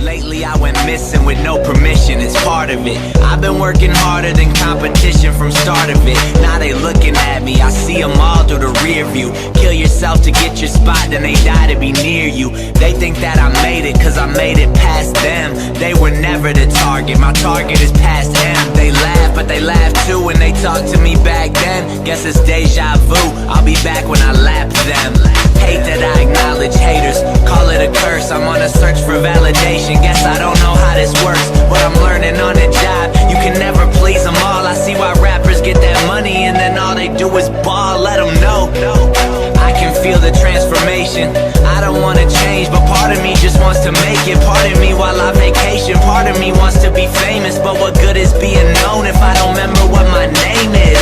Lately I went missing with no permission, it's part of it. I've been working harder than competition from start of it. Now they looking at me, I see them all through the rear view. Kill yourself to get your spot, then they die to be near you. They think that I made it, cause I made it past them. They were never the target, my target is past them. They laugh, but they laugh too when they talk to me back then. Guess it's deja vu, I'll be back when I lap them. Hate that I acknowledge haters, call it a curse. I'm on a search for validation, guess I don't know how this works, but I'm learning on the job. You can never please them all. I see why rappers get that money and then all they do is ball. Let them know I can feel the transformation. I don't wanna change, but part of me just wants to make it. Part of me while I vacation, part of me wants to be famous. But what good is being known if I don't remember what my name is?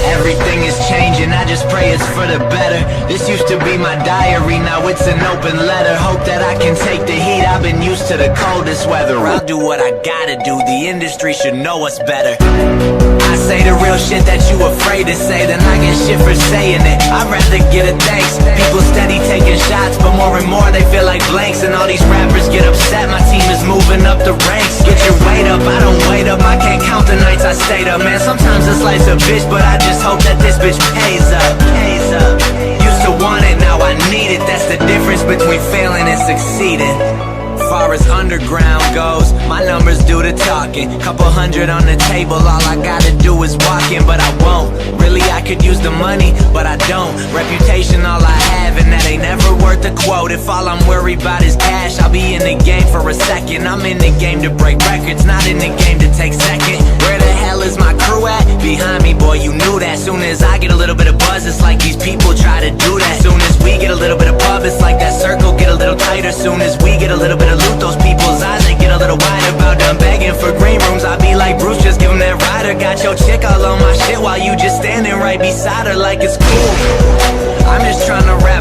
Everything is changing, I just pray it's for the better. This used to be my diary, now it's an open letter. Hope that I can take the heat, I've been used to the coldest weather. I'll do what I gotta do, the industry should know us better. I say the real shit that you afraid to say, then I get shit for saying it. I'd rather get a thanks. People steady taking shots, but more and more they feel like blanks. And all these rappers get upset, my team is moving up the ranks. Get your weight up, I don't wait up, I can't count the nights I stayed up. Man, sometimes this life's a bitch, but I just hope that this bitch pays up. Used to want it, now I need it. That's the difference between failing and succeeding. Far as underground goes, my numbers do the talking. Couple hundred on the table, all I gotta do is walk in. But I won't, really I could use the money, but I don't. Reputation all I have, and that ain't never worth a quote. If all I'm worried about is cash, I'll be in the game for a second. I'm in the game to break records, not in the game to take second. Where the hell is my crew at? Behind me, boy, you knew that. Soon as I get a little bit of buzz, it's like these people try to do that. Soon as we get a little bit of pub, it's like that circle get a little tighter. Soon as we get a little bit of loot, those people's eyes, they get a little wider. About done begging for green rooms, I be like Bruce, just give him that rider. Got your chick all on my shit while you just standing right beside her like it's cool. I'm just trying to rap